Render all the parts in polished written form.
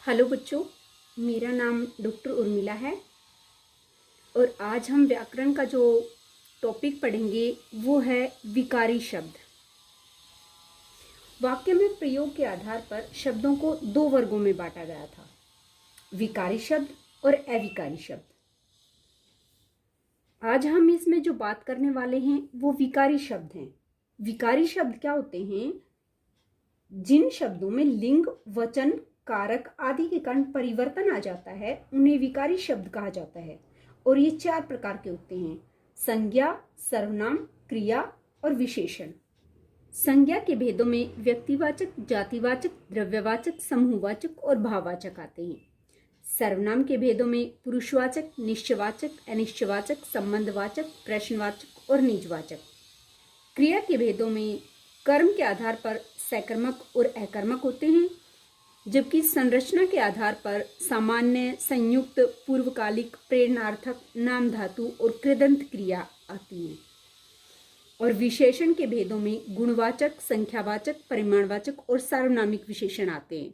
Hello बच्चों, मेरा नाम डॉक्टर उर्मिला है और आज हम व्याकरण का जो टॉपिक पढ़ेंगे वो है विकारी शब्द। वाक्य में प्रयोग के आधार पर शब्दों को दो वर्गों में बांटा गया था, विकारी शब्द और अविकारी शब्द। आज हम इसमें जो बात करने वाले हैं वो विकारी शब्द हैं। विकारी शब्द क्या होते हैं? जिन शब्दों में लिंग, वचन, कारक आदि के कारण परिवर्तन आ जाता है उन्हें विकारी शब्द कहा जाता है। और ये चार प्रकार के होते हैं: संज्ञा, सर्वनाम, क्रिया और विशेषण। संज्ञा के भेदों में व्यक्तिवाचक, जातिवाचक, द्रव्यवाचक, समूहवाचक और भाववाचक आते हैं। सर्वनाम के भेदों में पुरुषवाचक, निश्चयवाचक, अनिश्चयवाचक, संबंधवाचक, प्रश्नवाचक और निजवाचक। क्रिया के भेदों में कर्म के आधार पर सकर्मक और अकर्मक होते हैं, जबकि संरचना के आधार पर सामान्य, संयुक्त, पूर्वकालिक, प्रेरणार्थक, नाम धातु और कृदंत क्रिया आती हैं। और विशेषण के भेदों में गुणवाचक, संख्यावाचक, परिमाणवाचक और सार्वनामिक विशेषण आते हैं।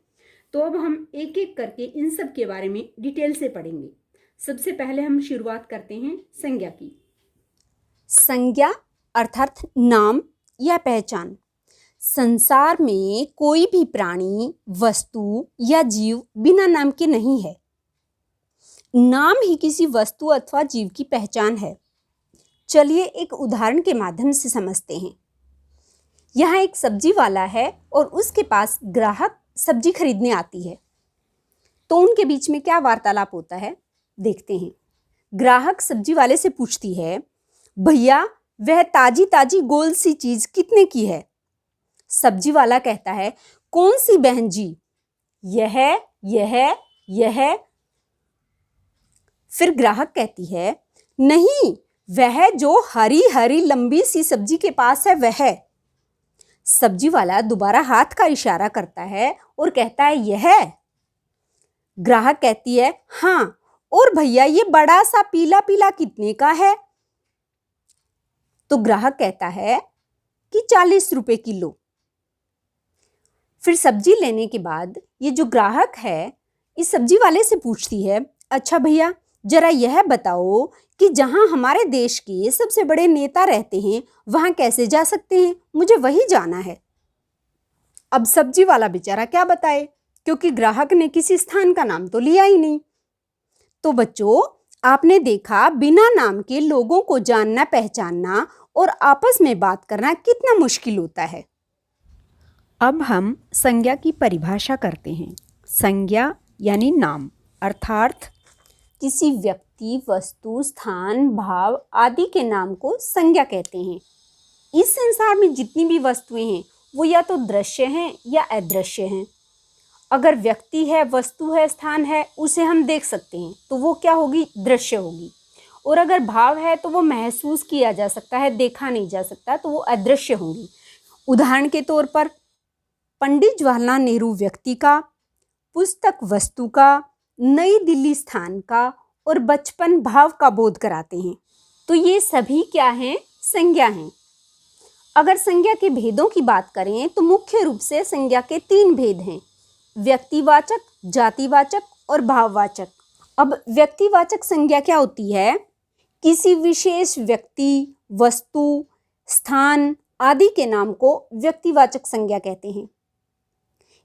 तो अब हम एक एक करके इन सब के बारे में डिटेल से पढ़ेंगे। सबसे पहले हम शुरुआत करते हैं संज्ञा की। संज्ञा अर्थात नाम या पहचान। संसार में कोई भी प्राणी, वस्तु या जीव बिना नाम के नहीं है। नाम ही किसी वस्तु अथवा जीव की पहचान है। चलिए एक उदाहरण के माध्यम से समझते हैं। यहाँ एक सब्जी वाला है और उसके पास ग्राहक सब्जी खरीदने आती है। तो उनके बीच में क्या वार्तालाप होता है, देखते हैं। ग्राहक सब्जी वाले से पूछती है, भैया वह ताजी ताजी गोल सी चीज कितने की है? सब्जी वाला कहता है, कौन सी बहन जी? यह यह। फिर ग्राहक कहती है, नहीं, वह जो हरी हरी लंबी सी सब्जी के पास है वह। सब्जी वाला दोबारा हाथ का इशारा करता है और कहता है, यह। ग्राहक कहती है, हाँ, और भैया ये बड़ा सा पीला पीला कितने का है? तो ग्राहक कहता है कि 40 रुपए किलो। फिर सब्जी लेने के बाद ये जो ग्राहक है इस सब्जी वाले से पूछती है, अच्छा भैया जरा यह बताओ कि जहां हमारे देश के सबसे बड़े नेता रहते हैं वहां कैसे जा सकते हैं? मुझे वही जाना है। अब सब्जी वाला बेचारा क्या बताए, क्योंकि ग्राहक ने किसी स्थान का नाम तो लिया ही नहीं। तो बच्चों, आपने देखा बिना नाम के लोगों को जानना, पहचानना और आपस में बात करना कितना मुश्किल होता है। अब हम संज्ञा की परिभाषा करते हैं। संज्ञा यानी नाम, अर्थात किसी व्यक्ति, वस्तु, स्थान, भाव आदि के नाम को संज्ञा कहते हैं। इस संसार में जितनी भी वस्तुएं हैं वो या तो दृश्य हैं या अदृश्य हैं। अगर व्यक्ति है, वस्तु है, स्थान है, उसे हम देख सकते हैं तो वो क्या होगी? दृश्य होगी। और अगर भाव है तो वो महसूस किया जा सकता है, देखा नहीं जा सकता, तो वो अदृश्य होंगी। उदाहरण के तौर पर पंडित जवाहरलाल नेहरू व्यक्ति का, पुस्तक वस्तु का, नई दिल्ली स्थान का और बचपन भाव का बोध कराते हैं। तो ये सभी क्या हैं? संज्ञा हैं। अगर संज्ञा के भेदों की बात करें तो मुख्य रूप से संज्ञा के 3 भेद हैं: व्यक्तिवाचक, जातिवाचक और भाववाचक। अब व्यक्तिवाचक संज्ञा क्या होती है? किसी विशेष व्यक्ति, वस्तु, स्थान आदि के नाम को व्यक्तिवाचक संज्ञा कहते हैं।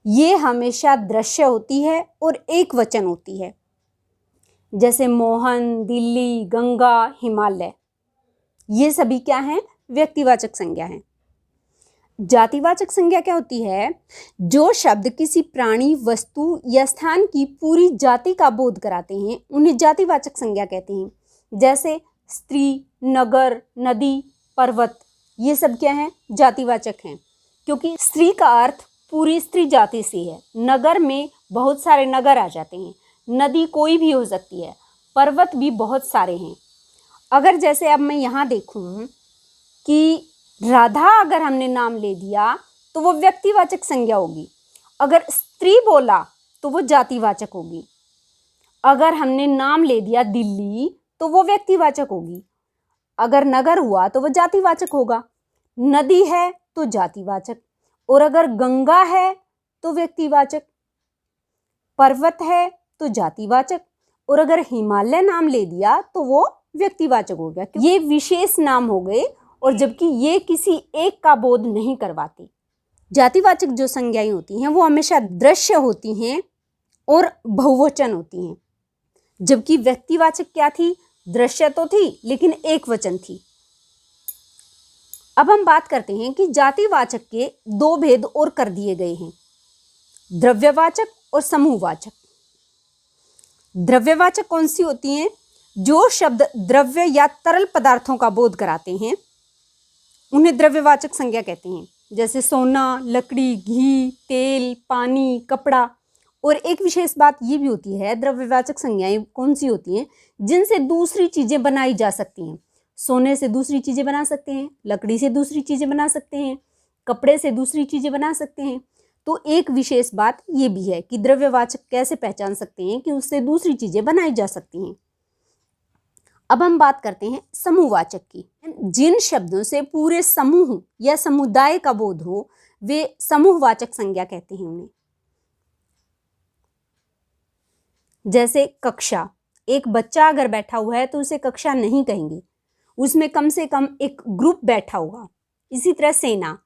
ये हमेशा दृश्य होती है और एक वचन होती है, जैसे मोहन, दिल्ली, गंगा, हिमालय। ये सभी क्या हैं? व्यक्तिवाचक संज्ञा हैं। जातिवाचक संज्ञा क्या होती है? जो शब्द किसी प्राणी, वस्तु या स्थान की पूरी जाति का बोध कराते हैं उन्हें जातिवाचक संज्ञा कहते हैं। जैसे स्त्री, नगर, नदी, पर्वत, ये सब क्या हैं? जातिवाचक हैं, क्योंकि स्त्री का अर्थ पूरी स्त्री जाति से है। नगर में बहुत सारे नगर आ जाते हैं, नदी कोई भी हो सकती है, पर्वत भी बहुत सारे हैं। अगर जैसे अब मैं यहाँ देखूँ कि राधा अगर हमने नाम ले दिया तो वो व्यक्तिवाचक संज्ञा होगी। अगर स्त्री बोला तो वो जातिवाचक होगी। अगर हमने नाम ले दिया दिल्ली तो वो व्यक्तिवाचक होगी। अगर नगर हुआ तो वो जातिवाचक होगा। नदी है तो जातिवाचक, और अगर गंगा है तो व्यक्तिवाचक। पर्वत है तो जातिवाचक, और अगर हिमालय नाम ले दिया तो वो व्यक्तिवाचक हो गया। ये विशेष नाम हो गए, और जबकि ये किसी एक का बोध नहीं करवाती। जातिवाचक जो संज्ञाएं होती हैं वो हमेशा दृश्य होती हैं और बहुवचन होती हैं, जबकि व्यक्तिवाचक क्या थी? दृश्य तो थी लेकिन एक वचन थी। अब हम बात करते हैं कि जातिवाचक के दो भेद और कर दिए गए हैं, द्रव्यवाचक और समूहवाचक। द्रव्यवाचक कौन सी होती हैं? जो शब्द द्रव्य या तरल पदार्थों का बोध कराते हैं उन्हें द्रव्यवाचक संज्ञा कहते हैं, जैसे सोना, लकड़ी, घी, तेल, पानी, कपड़ा। और एक विशेष बात ये भी होती है, द्रव्यवाचक संज्ञाएं कौन सी होती हैं? जिनसे दूसरी चीजें बनाई जा सकती हैं। सोने से दूसरी चीजें बना सकते हैं, लकड़ी से दूसरी चीजें बना सकते हैं, कपड़े से दूसरी चीजें बना सकते हैं। तो एक विशेष बात ये भी है कि द्रव्यवाचक कैसे पहचान सकते हैं कि उससे दूसरी चीजें बनाई जा सकती हैं। अब हम बात करते हैं समूहवाचक की। जिन शब्दों से पूरे समूह या समुदाय का बोध हो वे समूहवाचक संज्ञा कहते हैं उन्हें। जैसे कक्षा, एक बच्चा अगर बैठा हुआ है तो उसे कक्षा नहीं कहेंगे, उसमें कम से कम एक ग्रुप बैठा होगा। इसी तरह सेना,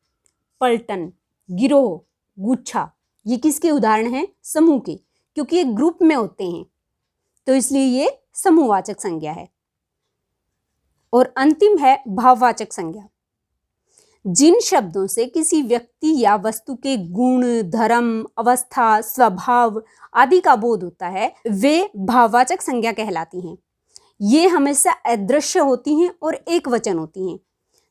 पलटन, गिरोह, गुच्छा, ये किसके उदाहरण हैं? समूह के, क्योंकि ये ग्रुप में होते हैं तो इसलिए ये समूहवाचक संज्ञा है। और अंतिम है भाववाचक संज्ञा। जिन शब्दों से किसी व्यक्ति या वस्तु के गुण, धर्म, अवस्था, स्वभाव आदि का बोध होता है वे भाववाचक संज्ञा कहलाती हैं। ये हमेशा अदृश्य होती हैं और एक वचन होती हैं,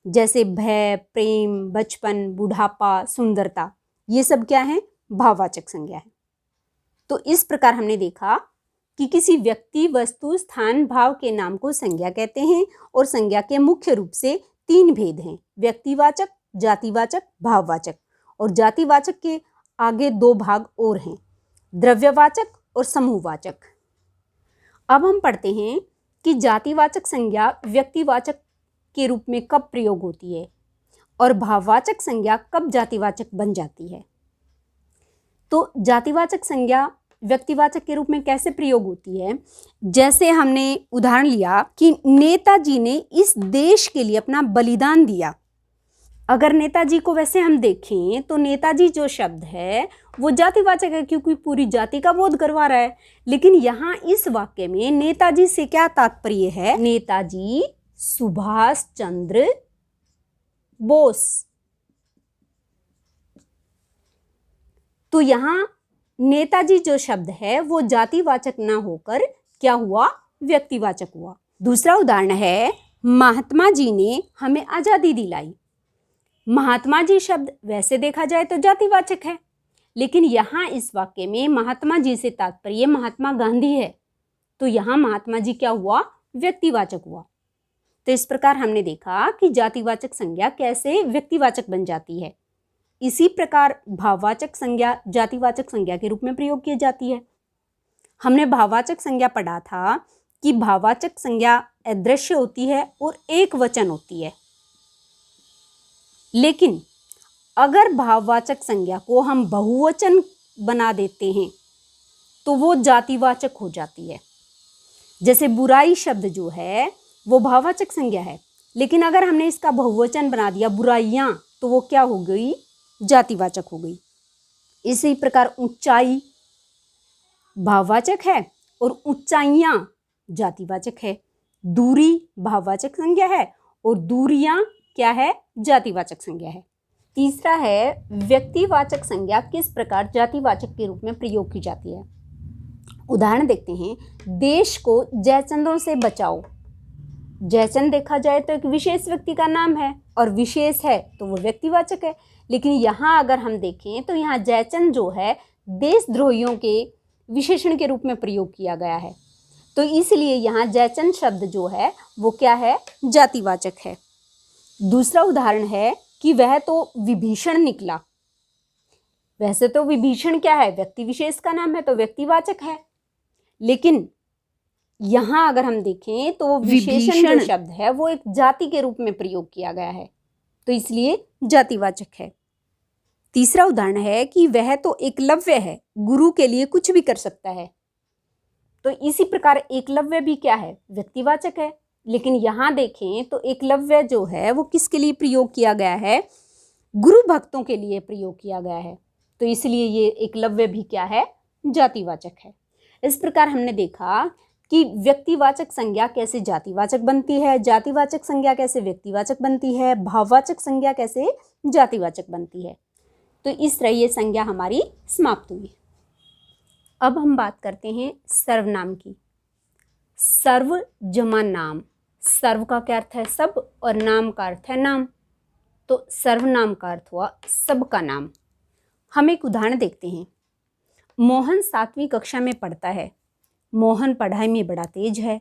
जैसे भय, प्रेम, बचपन, बुढ़ापा, सुंदरता। ये सब क्या है? भाववाचक संज्ञा है। तो इस प्रकार हमने देखा कि किसी व्यक्ति, वस्तु, स्थान, भाव के नाम को संज्ञा कहते हैं, और संज्ञा के मुख्य रूप से तीन भेद हैं, व्यक्तिवाचक, जातिवाचक, भाववाचक। और जातिवाचक के आगे दो भाग और हैं, द्रव्यवाचक और समूहवाचक। अब हम पढ़ते हैं कि जातिवाचक संज्ञा व्यक्तिवाचक के रूप में कब प्रयोग होती है और भाववाचक संज्ञा कब जातिवाचक बन जाती है। तो जातिवाचक संज्ञा व्यक्तिवाचक के रूप में कैसे प्रयोग होती है? जैसे हमने उदाहरण लिया कि नेताजी ने इस देश के लिए अपना बलिदान दिया। अगर नेताजी को वैसे हम देखें तो नेताजी जो शब्द है वो जातिवाचक है, क्योंकि पूरी जाति का बोध करवा रहा है। लेकिन यहाँ इस वाक्य में नेताजी से क्या तात्पर्य है? नेताजी सुभाष चंद्र बोस। तो यहाँ नेताजी जो शब्द है वो जातिवाचक ना होकर क्या हुआ? व्यक्तिवाचक हुआ। दूसरा उदाहरण है, महात्मा जी ने हमें आजादी दिलाई। महात्मा जी शब्द वैसे देखा जाए तो जातिवाचक है, लेकिन यहाँ इस वाक्य में महात्मा जी से तात्पर्य महात्मा गांधी है, तो यहाँ महात्मा जी क्या हुआ? व्यक्तिवाचक हुआ। तो इस प्रकार हमने देखा कि जातिवाचक संज्ञा कैसे व्यक्तिवाचक बन जाती है। इसी प्रकार भाववाचक संज्ञा जातिवाचक संज्ञा के रूप में प्रयोग की जाती है। हमने भाववाचक संज्ञा पढ़ा था कि भाववाचक संज्ञा अदृश्य होती है और एक वचन होती है, लेकिन अगर भाववाचक संज्ञा को हम बहुवचन बना देते हैं तो वो जातिवाचक हो जाती है। जैसे बुराई शब्द जो है वो भाववाचक संज्ञा है, लेकिन अगर हमने इसका बहुवचन बना दिया बुराइयां, तो वो क्या हो गई? जातिवाचक हो गई। इसी प्रकार ऊंचाई भाववाचक है और ऊंचाइयां जातिवाचक है। दूरी भाववाचक संज्ञा है और दूरियां क्या है? जातिवाचक संज्ञा है। तीसरा है व्यक्तिवाचक संज्ञा किस प्रकार जातिवाचक के रूप में प्रयोग की जाती है। उदाहरण देखते हैं, देश को जयचंदों से बचाओ। जयचंद देखा जाए तो एक विशेष व्यक्ति का नाम है और विशेष है तो वो व्यक्तिवाचक है, लेकिन यहाँ अगर हम देखें तो यहाँ जयचंद जो है देशद्रोहियों के विशेषण के रूप में प्रयोग किया गया है, तो इसलिए यहाँ जयचंद शब्द जो है वो क्या है? जातिवाचक है। दूसरा उदाहरण है कि वह तो विभीषण निकला। वैसे तो विभीषण क्या है? व्यक्ति विशेष का नाम है तो व्यक्तिवाचक है, लेकिन यहाँ अगर हम देखें तो विशेषण जो शब्द है वो एक जाति के रूप में प्रयोग किया गया है, तो इसलिए जातिवाचक है। तीसरा उदाहरण है कि वह तो एकलव्य है, गुरु के लिए कुछ भी कर सकता है। तो इसी प्रकार एकलव्य भी क्या है, व्यक्तिवाचक है। लेकिन यहाँ देखें तो एकलव्य जो है वो किसके लिए प्रयोग किया गया है, गुरु भक्तों के लिए प्रयोग किया गया है। तो इसलिए ये एकलव्य भी क्या है, जातिवाचक है। इस प्रकार हमने देखा कि व्यक्तिवाचक संज्ञा कैसे जातिवाचक बनती है, जातिवाचक संज्ञा कैसे व्यक्तिवाचक बनती है, भाववाचक संज्ञा कैसे जातिवाचक बनती है। तो इस तरह ये संज्ञा हमारी समाप्त हुई। अब हम बात करते हैं सर्वनाम की। सर्व जमा नाम। सर्व का क्या अर्थ है, सब, और नाम का अर्थ है नाम। तो सर्वनाम का अर्थ हुआ सबका नाम। हम एक उदाहरण देखते हैं। मोहन 7वीं कक्षा में पढ़ता है। मोहन पढ़ाई में बड़ा तेज है।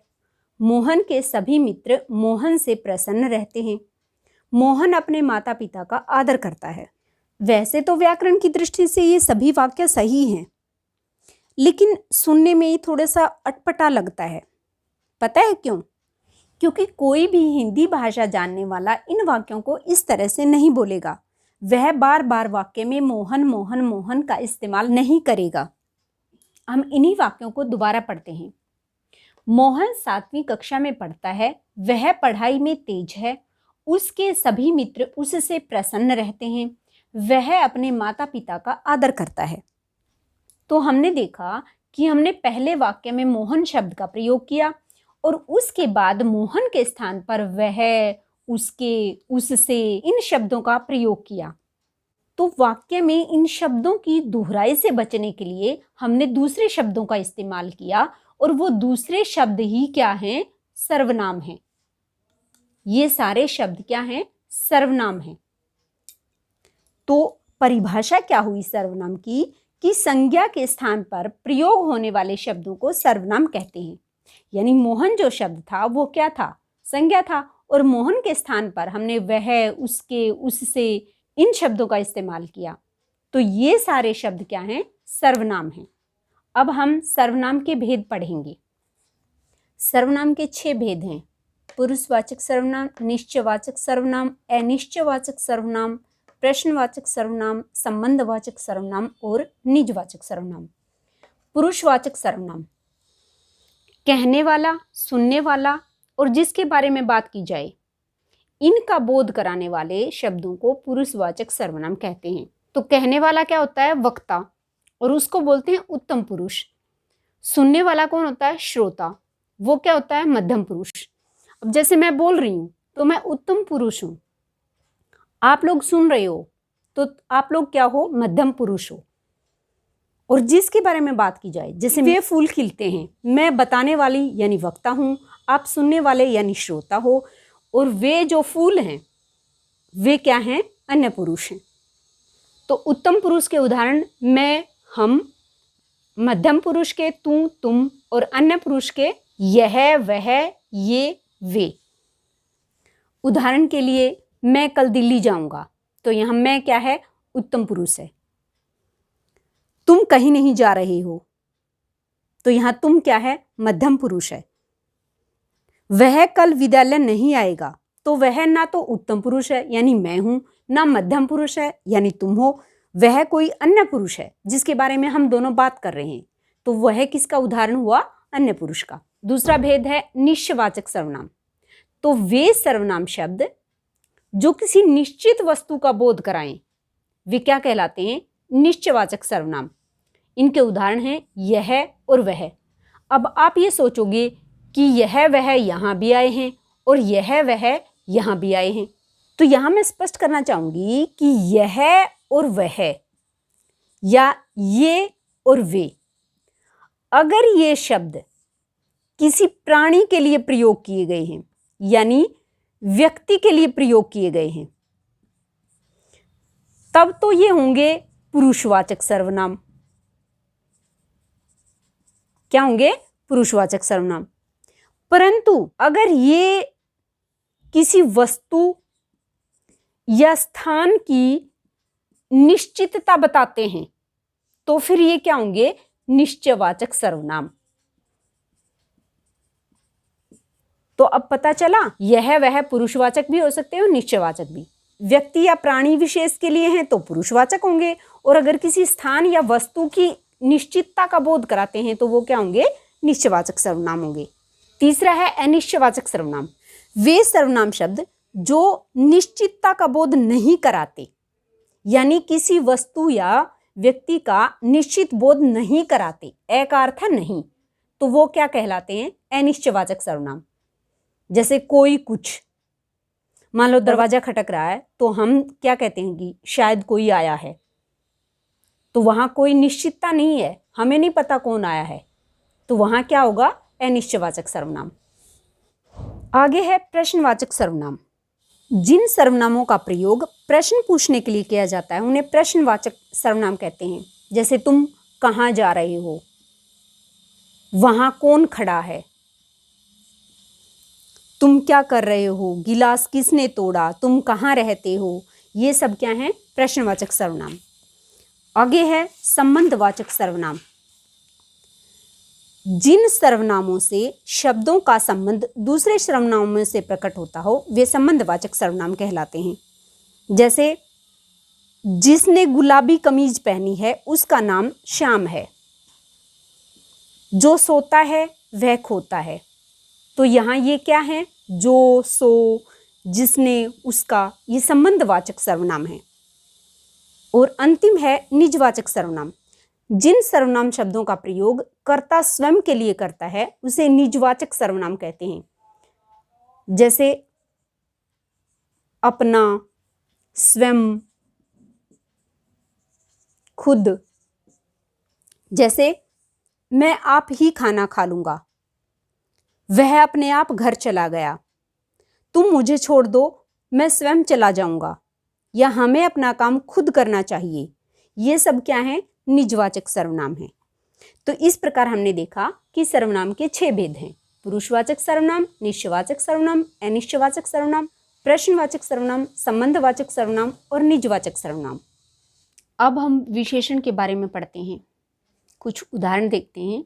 मोहन के सभी मित्र मोहन से प्रसन्न रहते हैं। मोहन अपने माता पिता का आदर करता है। वैसे तो व्याकरण की दृष्टि से ये सभी वाक्य सही हैं, लेकिन सुनने में ही थोड़ा सा अटपटा लगता है। पता है क्यों? क्योंकि कोई भी हिंदी भाषा जानने वाला इन वाक्यों को इस तरह से नहीं बोलेगा। वह बार बार वाक्य में मोहन मोहन मोहन का इस्तेमाल नहीं करेगा। हम इन्हीं वाक्यों को दोबारा पढ़ते हैं। मोहन 7वीं कक्षा में पढ़ता है। वह पढ़ाई में तेज है। उसके सभी मित्र उससे प्रसन्न रहते हैं। वह अपने माता पिता का आदर करता है। तो हमने देखा कि हमने पहले वाक्य में मोहन शब्द का प्रयोग किया और उसके बाद मोहन के स्थान पर वह, उसके, उससे इन शब्दों का प्रयोग किया। तो वाक्य में इन शब्दों की दोहराई से बचने के लिए हमने दूसरे शब्दों का इस्तेमाल किया और वो दूसरे शब्द ही क्या हैं, सर्वनाम हैं। ये सारे शब्द क्या हैं, सर्वनाम हैं। तो परिभाषा क्या हुई सर्वनाम की, कि संज्ञा के स्थान पर प्रयोग होने वाले शब्दों को सर्वनाम कहते हैं। यानी मोहन जो शब्द था वो क्या था, संज्ञा था, और मोहन के स्थान पर हमने वह, उसके, उससे इन शब्दों का इस्तेमाल किया। तो ये सारे शब्द क्या हैं, सर्वनाम हैं। अब हम सर्वनाम के भेद पढ़ेंगे। सर्वनाम के 6 भेद हैं। पुरुषवाचक सर्वनाम, निश्चयवाचक सर्वनाम, अनिश्चयवाचक सर्वनाम, प्रश्नवाचक सर्वनाम, संबंधवाचक सर्वनाम और निजवाचक सर्वनाम। पुरुषवाचक सर्वनाम कहने वाला, सुनने वाला और जिसके बारे में बात की जाए, इनका बोध कराने वाले शब्दों को पुरुषवाचक सर्वनाम कहते हैं। तो कहने वाला क्या होता है, वक्ता, और उसको बोलते हैं उत्तम पुरुष। सुनने वाला कौन होता है, श्रोता, वो क्या होता है, मध्यम पुरुष। अब जैसे मैं बोल रही हूँ तो मैं उत्तम पुरुष हूँ, आप लोग सुन रहे हो तो आप लोग क्या हो, मध्यम पुरुष हो। और जिसके बारे में बात की जाए, जैसे वे फूल खिलते हैं, मैं बताने वाली यानी वक्ता हूँ, आप सुनने वाले यानी श्रोता हो, और वे जो फूल हैं वे क्या हैं, अन्य पुरुष हैं। तो उत्तम पुरुष के उदाहरण मैं, हम, मध्यम पुरुष के तू, तुम, और अन्य पुरुष के यह, वह, ये, वे। उदाहरण के लिए मैं कल दिल्ली जाऊंगा, तो यहाँ मैं क्या है, उत्तम पुरुष है। तुम कहीं नहीं जा रहे हो, तो यहाँ तुम क्या है, मध्यम पुरुष है। वह कल विद्यालय नहीं आएगा, तो वह ना तो उत्तम पुरुष है यानी मैं हूं, ना मध्यम पुरुष है यानी तुम हो। वह कोई अन्य पुरुष है जिसके बारे में हम दोनों बात कर रहे हैं, तो वह किसका उदाहरण हुआ, अन्य पुरुष का। दूसरा भेद है निश्चयवाचक सर्वनाम। तो वे सर्वनाम शब्द जो किसी निश्चित वस्तु का बोध कराएं, वे क्या कहलाते हैं, निश्चयवाचक सर्वनाम। इनके उदाहरण हैं यह और वह। अब आप ये सोचोगे कि यह वह यहाँ भी आए हैं और यह वह यहाँ भी आए हैं, तो यहाँ मैं स्पष्ट करना चाहूँगी कि यह और वह या ये और वे, अगर ये शब्द किसी प्राणी के लिए प्रयोग किए गए हैं यानी व्यक्ति के लिए प्रयोग किए गए हैं, तब तो ये होंगे पुरुषवाचक सर्वनाम। क्या होंगे, पुरुषवाचक सर्वनाम। परंतु अगर ये किसी वस्तु या स्थान की निश्चितता बताते हैं, तो फिर ये क्या होंगे, निश्चयवाचक सर्वनाम। तो अब पता चला, यह वह पुरुषवाचक भी हो सकते हैं और निश्चयवाचक भी। व्यक्ति या प्राणी विशेष के लिए हैं तो पुरुषवाचक होंगे, और अगर किसी स्थान या वस्तु की निश्चितता का बोध कराते हैं तो वो क्या होंगे, निश्चयवाचक सर्वनाम होंगे। तीसरा है अनिश्चयवाचक सर्वनाम। वे सर्वनाम शब्द जो निश्चितता का बोध नहीं कराते, यानी किसी वस्तु या व्यक्ति का निश्चित बोध नहीं कराते, ए का अर्थ है नहीं, तो वो क्या कहलाते हैं, अनिश्चयवाचक सर्वनाम। जैसे कोई कुछ, मान लो दरवाजा खटक रहा है तो हम क्या कहते हैं कि शायद कोई आया है, तो वहां कोई निश्चितता नहीं है, हमें नहीं पता कौन आया है, तो वहां क्या होगा, अनिश्चयवाचक सर्वनाम। आगे है प्रश्नवाचक सर्वनाम। जिन सर्वनामों का प्रयोग प्रश्न पूछने के लिए किया जाता है उन्हें प्रश्नवाचक सर्वनाम कहते हैं। जैसे तुम कहाँ जा रहे हो, वहां कौन खड़ा है, तुम क्या कर रहे हो, गिलास किसने तोड़ा, तुम कहाँ रहते हो, ये सब क्या है, प्रश्नवाचक सर्वनाम। आगे है संबंधवाचक सर्वनाम। जिन सर्वनामों से शब्दों का संबंध दूसरे सर्वनामों से प्रकट होता हो वे संबंधवाचक सर्वनाम कहलाते हैं। जैसे जिसने गुलाबी कमीज पहनी है उसका नाम श्याम है, जो सोता है वह खोता है, तो यहाँ ये क्या है, जो, सो, जिसने, उसका, ये संबंधवाचक सर्वनाम है। और अंतिम है निजवाचक सर्वनाम। जिन सर्वनाम शब्दों का प्रयोग कर्ता स्वयं के लिए करता है उसे निजवाचक सर्वनाम कहते हैं। जैसे अपना, स्वयं, खुद। जैसे मैं आप ही खाना खा लूंगा, वह अपने आप घर चला गया, तुम मुझे छोड़ दो मैं स्वयं चला जाऊंगा, या हमें अपना काम खुद करना चाहिए, ये सब क्या है, निजवाचक सर्वनाम है। तो इस प्रकार हमने देखा कि सर्वनाम के 6 भेद हैं, पुरुषवाचक सर्वनाम, निश्चयवाचक सर्वनाम, अनिश्चयवाचक सर्वनाम, प्रश्नवाचक सर्वनाम, संबंधवाचक सर्वनाम और निजवाचक सर्वनाम। अब हम विशेषण के बारे में पढ़ते हैं, कुछ उदाहरण देखते हैं।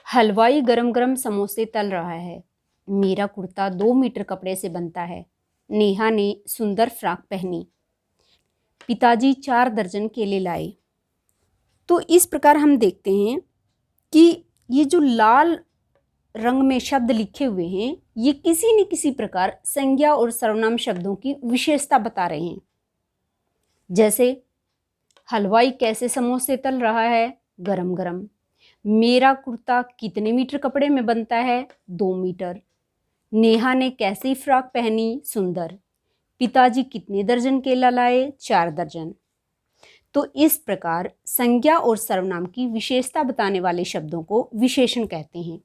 हलवाई गरम गरम समोसे तल रहा है, मेरा कुर्ता 2 मीटर कपड़े से बनता है, नेहा ने सुंदर फ्रॉक पहनी, पिताजी 4 दर्जन केले लाए। तो इस प्रकार हम देखते हैं कि ये जो लाल रंग में शब्द लिखे हुए हैं ये किसी न किसी प्रकार संज्ञा और सर्वनाम शब्दों की विशेषता बता रहे हैं। जैसे हलवाई कैसे समोसे तल रहा है, गरम गरम। मेरा कुर्ता कितने मीटर कपड़े में बनता है, 2 मीटर। नेहा ने कैसी फ्रॉक पहनी, सुंदर। पिताजी कितने दर्जन केला लाए, 4 दर्जन। तो इस प्रकार संज्ञा और सर्वनाम की विशेषता बताने वाले शब्दों को विशेषण कहते हैं।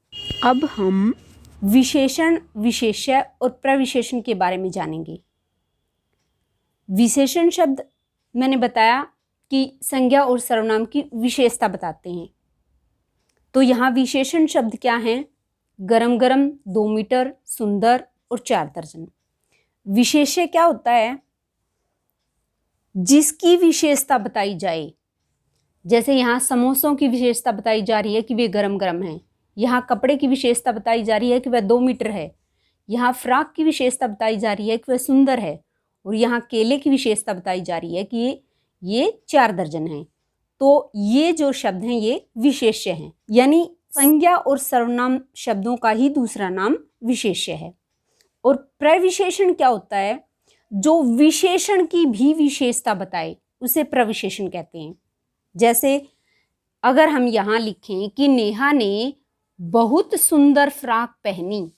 अब हम विशेषण, विशेष्य और प्रविशेषण के बारे में जानेंगे। विशेषण शब्द मैंने बताया कि संज्ञा और सर्वनाम की विशेषता बताते हैं। तो यहाँ विशेषण शब्द क्या हैं, गरम गरम, 2 मीटर, सुंदर और 4 दर्जन। विशेष्य क्या होता है, जिसकी विशेषता बताई जाए। जैसे यहाँ समोसों की विशेषता बताई जा रही है कि वे गरम गरम हैं, यहाँ कपड़े की विशेषता बताई जा रही है कि वह 2 मीटर है, यहाँ फ्रॉक की विशेषता बताई जा रही है कि वह सुंदर है, और यहाँ केले की विशेषता बताई जा रही है कि ये 4 दर्जन हैं। तो ये जो शब्द हैं ये विशेष्य हैं, यानी संज्ञा और सर्वनाम शब्दों का ही दूसरा नाम विशेष्य है। और प्रविशेषण क्या होता है, जो विशेषण की भी विशेषता बताए उसे प्रविशेषण कहते हैं। जैसे अगर हम यहाँ लिखें कि नेहा ने बहुत सुंदर फ्रॉक पहनी,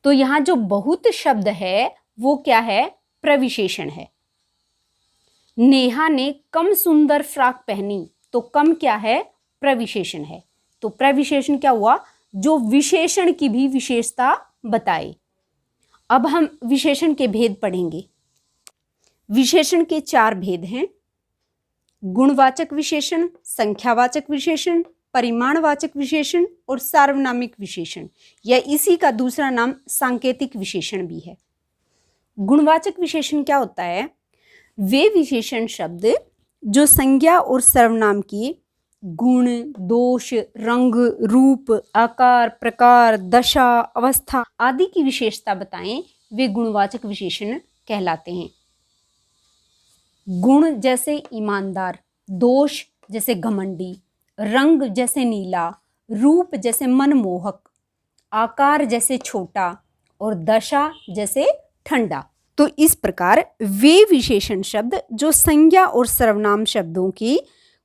तो यहाँ जो बहुत शब्द है वो क्या है, प्रविशेषण है। नेहा ने कम सुंदर फ्रॉक पहनी, तो कम क्या है, प्रविशेषण है। तो प्रविशेषण क्या हुआ, जो विशेषण की भी विशेषता बताए। अब हम विशेषण के भेद पढ़ेंगे। विशेषण के 4 भेद हैं, गुणवाचक विशेषण, संख्यावाचक विशेषण, परिमाणवाचक विशेषण और सार्वनामिक विशेषण, या इसी का दूसरा नाम सांकेतिक विशेषण भी है। गुणवाचक विशेषण क्या होता है, वे विशेषण शब्द जो संज्ञा और सर्वनाम की गुण, दोष, रंग, रूप, आकार, प्रकार, दशा, अवस्था आदि की विशेषता बताएं, वे गुणवाचक विशेषण कहलाते हैं। गुण जैसे ईमानदार, दोष जैसे घमंडी, रंग जैसे नीला, रूप जैसे मनमोहक, आकार जैसे छोटा और दशा जैसे ठंडा। तो इस प्रकार वे विशेषण शब्द जो संज्ञा और सर्वनाम शब्दों की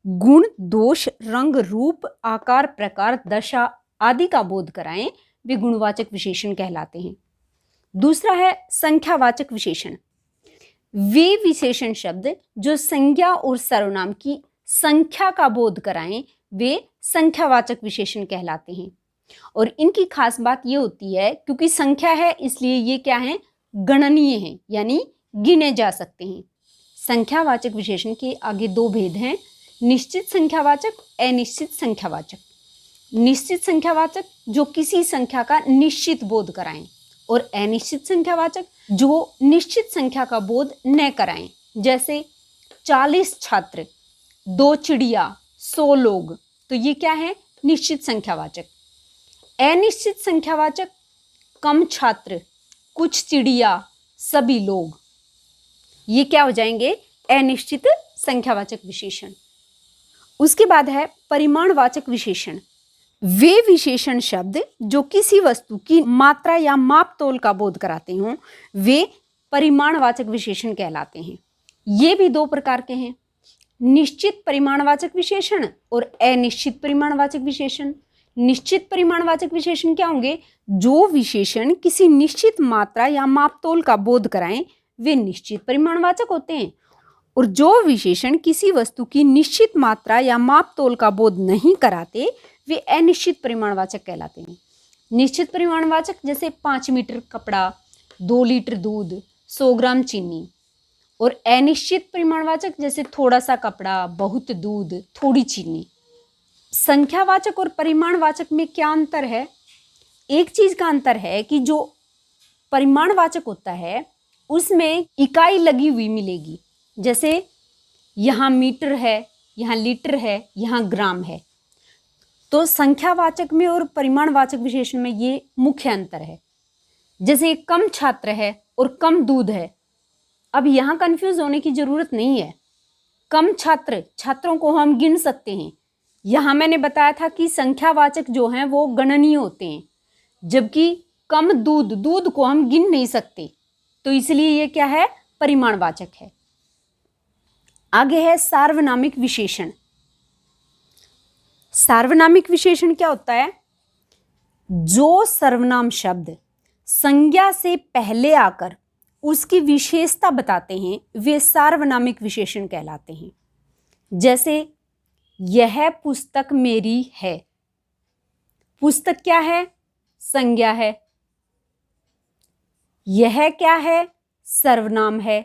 गुण, दोष, रंग, रूप, आकार, प्रकार, दशा आदि का बोध कराएं, वे गुणवाचक विशेषण कहलाते हैं। दूसरा है संख्यावाचक विशेषण। वे विशेषण शब्द जो संज्ञा और सर्वनाम की संख्या का बोध कराएं, वे संख्यावाचक विशेषण कहलाते हैं। और इनकी खास बात ये होती है, क्योंकि संख्या है इसलिए ये क्या है, गणनीय हैं, यानी गिने जा सकते हैं। संख्यावाचक विशेषण के आगे दो भेद हैं, निश्चित संख्यावाचक, अनिश्चित संख्यावाचक। निश्चित संख्यावाचक जो किसी संख्या का निश्चित बोध कराएं, और अनिश्चित संख्यावाचक जो निश्चित संख्या का बोध न कराएं। जैसे 40 छात्र, 2 चिड़िया, 100 लोग, तो ये क्या है, निश्चित संख्यावाचक। अनिश्चित संख्यावाचक कम छात्र, कुछ चिड़िया, सभी लोग, ये क्या हो जाएंगे, अनिश्चित संख्यावाचक विशेषण। उसके बाद है परिमाणवाचक विशेषण। वे विशेषण शब्द जो किसी वस्तु की मात्रा या माप तोल का बोध कराते हों, वे परिमाणवाचक विशेषण कहलाते हैं। ये भी दो प्रकार के हैं, निश्चित परिमाणवाचक विशेषण और अनिश्चित परिमाणवाचक विशेषण। निश्चित परिमाणवाचक विशेषण क्या होंगे, जो विशेषण किसी निश्चित मात्रा या माप तोल का बोध कराएं, वे निश्चित परिमाणवाचक होते हैं। और जो विशेषण किसी वस्तु की निश्चित मात्रा या माप तोल का बोध नहीं कराते, वे अनिश्चित परिमाणवाचक कहलाते हैं। निश्चित परिमाणवाचक जैसे 5 मीटर कपड़ा, 2 लीटर दूध, 100 ग्राम चीनी। और अनिश्चित परिमाणवाचक जैसे थोड़ा सा कपड़ा, बहुत दूध, थोड़ी चीनी। संख्यावाचक और परिमाणवाचक में क्या अंतर है? एक चीज का अंतर है कि जो परिमाणवाचक होता है उसमें इकाई लगी हुई मिलेगी। जैसे यहाँ मीटर है, यहाँ लीटर है, यहाँ ग्राम है। तो संख्यावाचक में और परिमाणवाचक विशेषण में ये मुख्य अंतर है। जैसे कम छात्र है और कम दूध है, अब यहाँ कंफ्यूज होने की जरूरत नहीं है। कम छात्रों को हम गिन सकते हैं। यहाँ मैंने बताया था कि संख्यावाचक जो हैं वो गणनीय होते हैं, जबकि कम दूध को हम गिन नहीं सकते, तो इसलिए ये क्या है, परिमाणवाचक है। आगे है सार्वनामिक विशेषण। सार्वनामिक विशेषण क्या होता है? जो सर्वनाम शब्द संज्ञा से पहले आकर उसकी विशेषता बताते हैं, वे सार्वनामिक विशेषण कहलाते हैं। जैसे यह पुस्तक मेरी है। पुस्तक क्या है? संज्ञा है। यह क्या है? सर्वनाम है।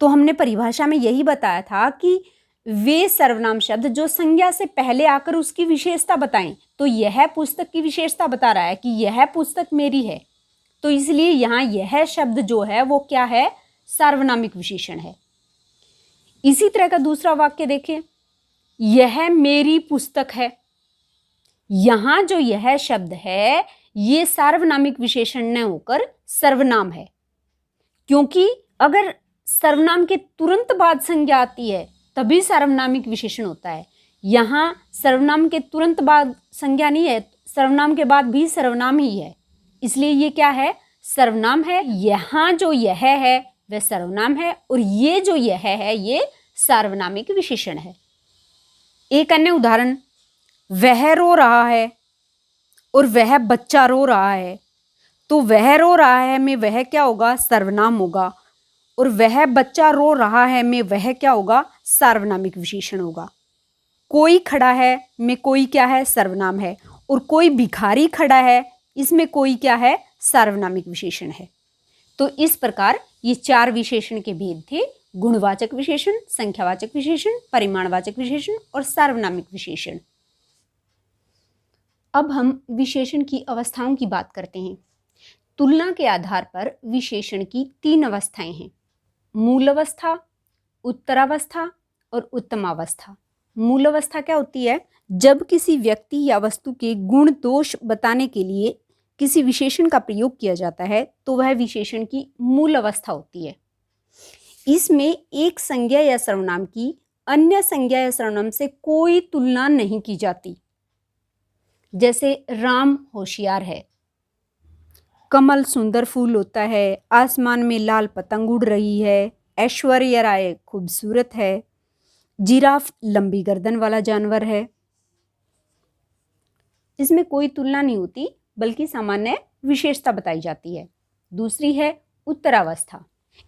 तो हमने परिभाषा में यही बताया था कि वे सर्वनाम शब्द जो संज्ञा से पहले आकर उसकी विशेषता बताएं, तो यह पुस्तक की विशेषता बता रहा है कि यह पुस्तक मेरी है, तो इसलिए यहाँ यह शब्द जो है वो क्या है, सार्वनामिक विशेषण है। इसी तरह का दूसरा वाक्य देखें, यह मेरी पुस्तक है। यहाँ जो यह शब्द है ये सार्वनामिक विशेषण न होकर सर्वनाम है, क्योंकि अगर सर्वनाम के तुरंत बाद संज्ञा आती है तभी सार्वनामिक विशेषण होता है। यहाँ सर्वनाम के तुरंत बाद संज्ञा नहीं है, सर्वनाम के बाद भी सर्वनाम ही है, इसलिए ये क्या है, सर्वनाम है। यहाँ जो यह है वह सर्वनाम है और ये जो यह है ये सार्वनामिक विशेषण है। एक अन्य उदाहरण, वह रो रहा है और वह बच्चा रो रहा है, तो वह रो रहा है में वह क्या होगा, सर्वनाम होगा, और वह बच्चा रो रहा है में वह क्या होगा, सार्वनामिक विशेषण होगा। कोई खड़ा है में कोई क्या है, सर्वनाम है, और कोई भिखारी खड़ा है इसमें कोई क्या है, सार्वनामिक विशेषण है। तो इस प्रकार ये 4 विशेषण के भेद थे, गुणवाचक विशेषण, संख्यावाचक विशेषण, परिमाणवाचक विशेषण और सार्वनामिक विशेषण। अब हम विशेषण की अवस्थाओं की बात करते हैं। तुलना के आधार पर विशेषण की 3 अवस्थाएं हैं, मूल अवस्था, उत्तरावस्था और उत्तमावस्था। मूल अवस्था क्या होती है? जब किसी व्यक्ति या वस्तु के गुण दोष बताने के लिए किसी विशेषण का प्रयोग किया जाता है तो वह विशेषण की मूल अवस्था होती है। इसमें एक संज्ञा या सर्वनाम की अन्य संज्ञा या सर्वनाम से कोई तुलना नहीं की जाती। जैसे राम होशियार है, कमल सुंदर फूल होता है, आसमान में लाल पतंग उड़ रही है, ऐश्वर्या राय खूबसूरत है, जिराफ लंबी गर्दन वाला जानवर है। इसमें कोई तुलना नहीं होती बल्कि सामान्य विशेषता बताई जाती है। दूसरी है उत्तरावस्था।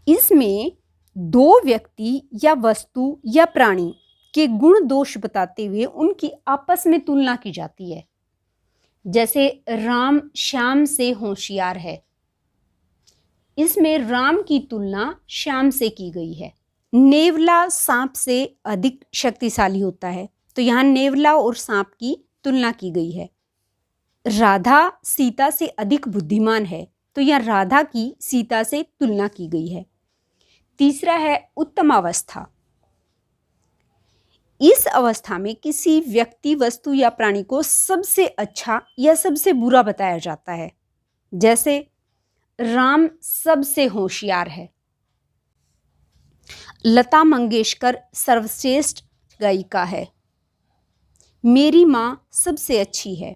इसमें दो व्यक्ति या वस्तु या प्राणी के गुण दोष बताते हुए उनकी आपस में तुलना की जाती है। जैसे राम श्याम से होशियार है, इसमें राम की तुलना श्याम से की गई है। नेवला सांप से अधिक शक्तिशाली होता है, तो यहाँ नेवला और सांप की तुलना की गई है। राधा सीता से अधिक बुद्धिमान है, तो यहाँ राधा की सीता से तुलना की गई है। तीसरा है उत्तमावस्था। इस अवस्था में किसी व्यक्ति, वस्तु या प्राणी को सबसे अच्छा या सबसे बुरा बताया जाता है। जैसे राम सबसे होशियार है, लता मंगेशकर सर्वश्रेष्ठ गायिका है, मेरी मां सबसे अच्छी है,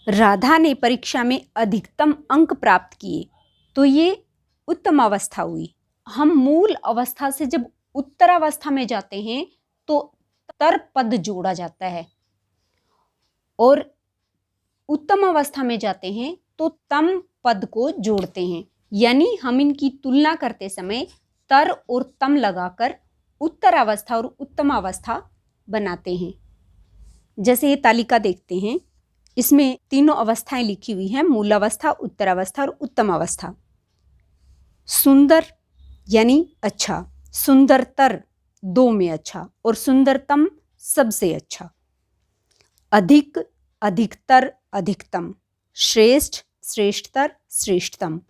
राधा ने परीक्षा में अधिकतम अंक प्राप्त किए, तो ये उत्तम अवस्था हुई। हम मूल अवस्था से जब उत्तरावस्था में जाते हैं तो तर पद जोड़ा जाता है, और उत्तम अवस्था में जाते हैं तो तम पद को जोड़ते हैं। यानी हम इनकी तुलना करते समय तर और तम लगाकर उत्तरावस्था और उत्तमावस्था बनाते हैं। जैसे ये तालिका देखते हैं, इसमें तीनों अवस्थाएं लिखी हुई हैं, मूलावस्था, उत्तरावस्था और उत्तमावस्था। सुंदर यानी अच्छा, सुंदरतर दो में अच्छा, और सुंदरतम सबसे अच्छा, अधिक, अधिकतर, अधिकतम, श्रेष्ठ, श्रेष्ठतर, श्रेष्ठतम,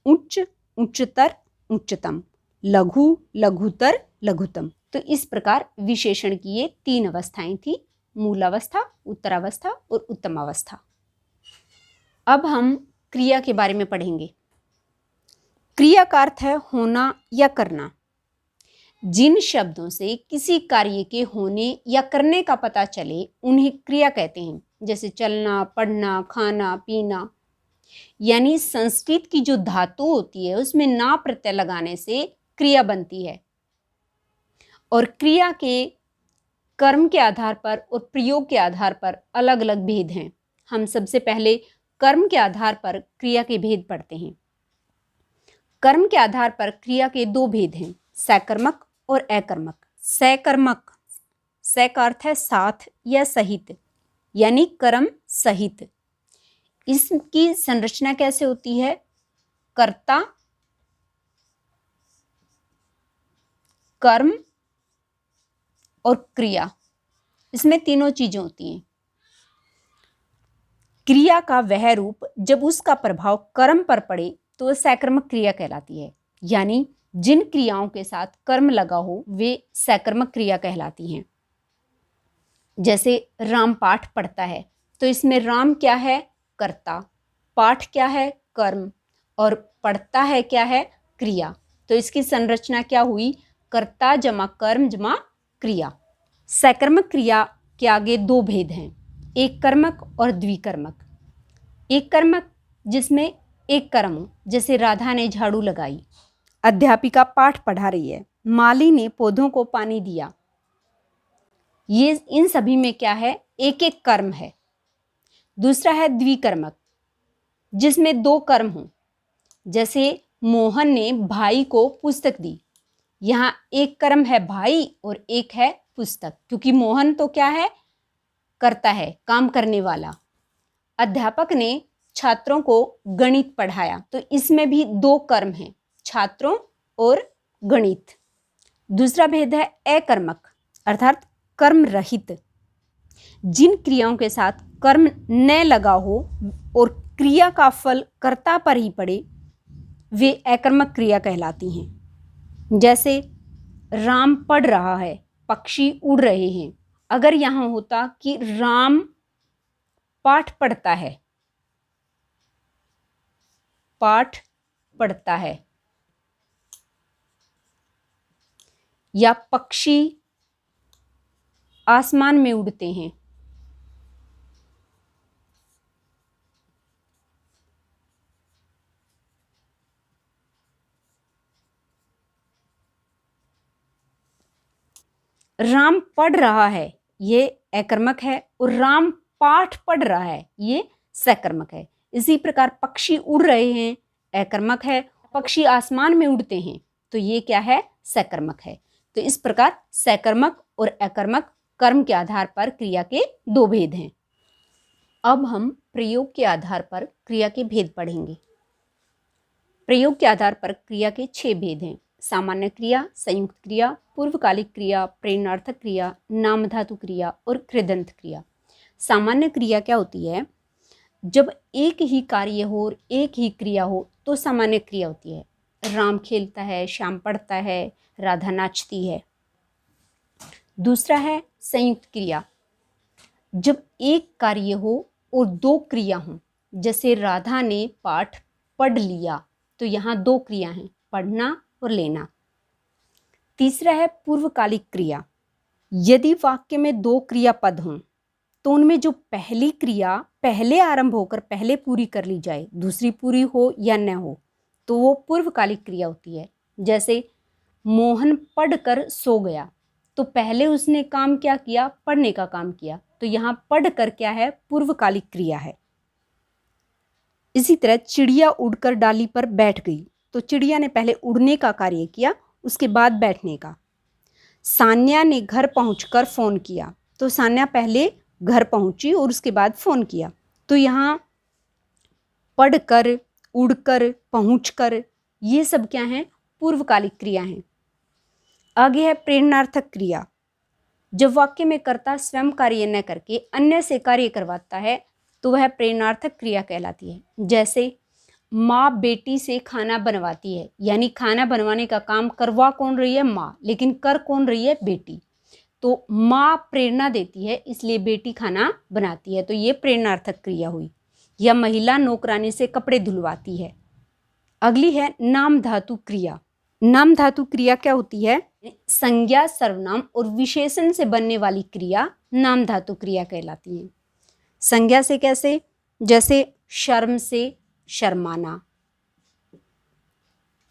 उच्च, उच्चतर, उच्चतम, लघु, लघुतर, लघुतम। तो इस प्रकार विशेषण की ये तीन अवस्थाएं थी, मूलावस्था, उत्तरावस्था और उत्तमावस्था। अब हम क्रिया के बारे में पढ़ेंगे। क्रिया का अर्थ है होना या करना। जिन शब्दों से किसी कार्य के होने या करने का पता चले उन्हें क्रिया कहते हैं। जैसे चलना, पढ़ना, खाना, पीना। यानी संस्कृत की जो धातु होती है उसमें ना प्रत्यय लगाने से क्रिया बनती है। और क्रिया के कर्म के आधार पर और प्रयोग के आधार पर अलग अलग भेद हैं। हम सबसे पहले कर्म के आधार पर क्रिया के भेद पढ़ते हैं। कर्म के आधार पर क्रिया के दो भेद हैं, सकर्मक और अकर्मक। सकर्मक, स का अर्थ है साथ या सहित, यानी कर्म सहित। इसकी संरचना कैसे होती है? कर्ता, कर्म और क्रिया, इसमें तीनों चीजें होती हैं। क्रिया का वह रूप जब उसका प्रभाव कर्म पर पड़े तो वह सकर्मक क्रिया कहलाती है। यानी जिन क्रियाओं के साथ कर्म लगा हो वे सकर्मक क्रिया कहलाती हैं। जैसे राम पाठ पढ़ता है, तो इसमें राम क्या है? कर्ता, पाठ क्या है? कर्म, और पढ़ता है क्या है? क्रिया। तो इसकी संरचना क्या हुई? कर्ता जमा कर्म जमा क्रिया। सकर्मक क्रिया के आगे दो भेद हैं, एक कर्मक और द्विकर्मक। एक कर्मक जिसमें एक कर्म हो, जैसे राधा ने झाड़ू लगाई, अध्यापिका पाठ पढ़ा रही है, माली ने पौधों को पानी दिया। ये इन सभी में क्या है? एक एक कर्म है। दूसरा है द्विकर्मक, जिसमें दो कर्म हों, जैसे मोहन ने भाई को पुस्तक दी। यहाँ एक कर्म है भाई और एक है पुस्तक, क्योंकि मोहन तो क्या है? करता है, काम करने वाला। अध्यापक ने छात्रों को गणित पढ़ाया, तो इसमें भी दो कर्म हैं, छात्रों और गणित। दूसरा भेद है अकर्मक, अर्थात कर्म रहित। जिन क्रियाओं के साथ कर्म न लगा हो और क्रिया का फल कर्ता पर ही पड़े वे अकर्मक क्रिया कहलाती हैं। जैसे राम पढ़ रहा है, पक्षी उड़ रहे हैं। अगर यहाँ होता कि राम पाठ पढ़ता है पाठ पढ़ता है, या पक्षी आसमान में उड़ते हैं। राम पढ़ रहा है, ये अकर्मक है, और राम पाठ पढ़ रहा है, ये सकर्मक है। इसी प्रकार पक्षी उड़ रहे हैं, अकर्मक है, पक्षी आसमान में उड़ते हैं, तो ये क्या है, सकर्मक है। तो इस प्रकार सकर्मक और अकर्मक कर्म के आधार पर क्रिया के दो भेद हैं। अब हम प्रयोग के आधार पर क्रिया के भेद पढ़ेंगे। प्रयोग के आधार पर क्रिया के 6 भेद हैं। सामान्य क्रिया, संयुक्त क्रिया, पूर्वकालिक क्रिया, प्रेरणार्थक क्रिया, नामधातु क्रिया और कृदंत क्रिया। सामान्य क्रिया क्या होती है? जब एक ही कार्य हो और एक ही क्रिया हो तो सामान्य क्रिया होती है। राम खेलता है, श्याम पढ़ता है, राधा नाचती है। दूसरा है संयुक्त क्रिया, जब एक कार्य हो और 2 क्रिया हों। जैसे राधा ने पाठ पढ़ लिया, तो यहाँ 2 क्रिया हैं, पढ़ना और लेना। तीसरा है पूर्वकालिक क्रिया, यदि वाक्य में 2 क्रियापद हों तो उनमें जो पहली क्रिया पहले आरंभ होकर पहले पूरी कर ली जाए, दूसरी पूरी हो या न हो, तो वो पूर्वकालिक क्रिया होती है। जैसे मोहन पढ़कर सो गया, तो पहले उसने काम क्या किया, पढ़ने का काम किया, तो यहाँ पढ़कर क्या है, पूर्वकालिक क्रिया है। इसी तरह चिड़िया उड़कर डाली पर बैठ गई, तो चिड़िया ने पहले उड़ने का कार्य किया, उसके बाद बैठने का। सान्या ने घर पहुंचकर फ़ोन किया, तो सान्या पहले घर पहुंची और उसके बाद फ़ोन किया, तो यहाँ पढ़कर, उड़कर, पहुंचकर, ये सब क्या हैं, पूर्वकालिक क्रिया हैं। आगे है प्रेरणार्थक क्रिया, जब वाक्य में कर्ता स्वयं कार्य न करके अन्य से कार्य करवाता है तो वह प्रेरणार्थक क्रिया कहलाती है। जैसे माँ बेटी से खाना बनवाती है, यानी खाना बनवाने का काम करवा कौन रही है, माँ, लेकिन कर कौन रही है, बेटी। तो माँ प्रेरणा देती है, इसलिए बेटी खाना बनाती है, तो ये प्रेरणार्थक क्रिया हुई। या महिला नौकरानी से कपड़े धुलवाती है। अगली है नाम धातु क्रिया। नाम धातु क्रिया क्या होती है? संज्ञा, सर्वनाम और विशेषण से बनने वाली क्रिया नाम धातु क्रिया कहलाती है। संज्ञा से कैसे? जैसे शर्म से शर्माना,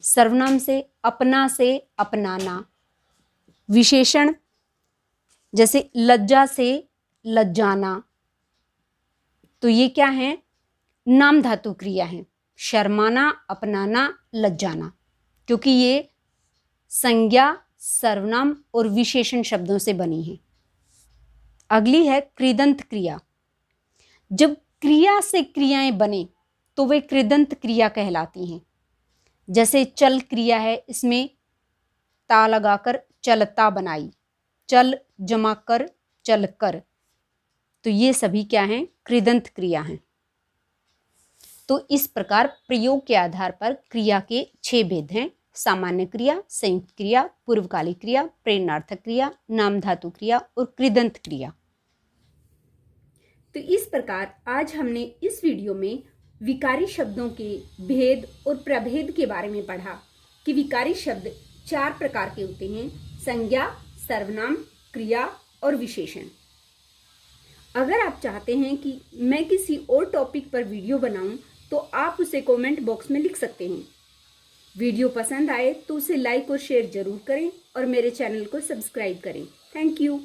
सर्वनाम से अपना से अपनाना, विशेषण जैसे लज्जा से लज्जाना, तो ये क्या है, नाम धातु क्रिया है। शर्माना, अपनाना, लज्जाना, क्योंकि ये संज्ञा, सर्वनाम और विशेषण शब्दों से बनी है। अगली है कृदंत क्रिया। जब क्रिया से क्रियाएं बने तो वे कृदंत क्रिया कहलाती हैं। जैसे चल क्रिया है, इसमें ता लगाकर चलता बनाई, चल जमा कर चल कर, तो ये सभी क्या हैं, कृदंत क्रिया हैं। तो इस प्रकार प्रयोग के आधार पर क्रिया के 6 भेद हैं। सामान्य क्रिया, संयुक्त क्रिया, पूर्वकालिक क्रिया, प्रेरणार्थक क्रिया, नाम धातु क्रिया और कृदंत क्रिया। तो इस प्रकार आज हमने इस वीडियो में विकारी शब्दों के भेद और प्रभेद के बारे में पढ़ा कि विकारी शब्द 4 प्रकार के होते हैं: संज्ञा, सर्वनाम, क्रिया और विशेषण। अगर आप चाहते हैं कि मैं किसी और टॉपिक पर वीडियो बनाऊं तो आप उसे कमेंट बॉक्स में लिख सकते हैं। वीडियो पसंद आए तो उसे लाइक और शेयर जरूर करें और मेरे चैनल को सब्सक्राइब करें। Thank you.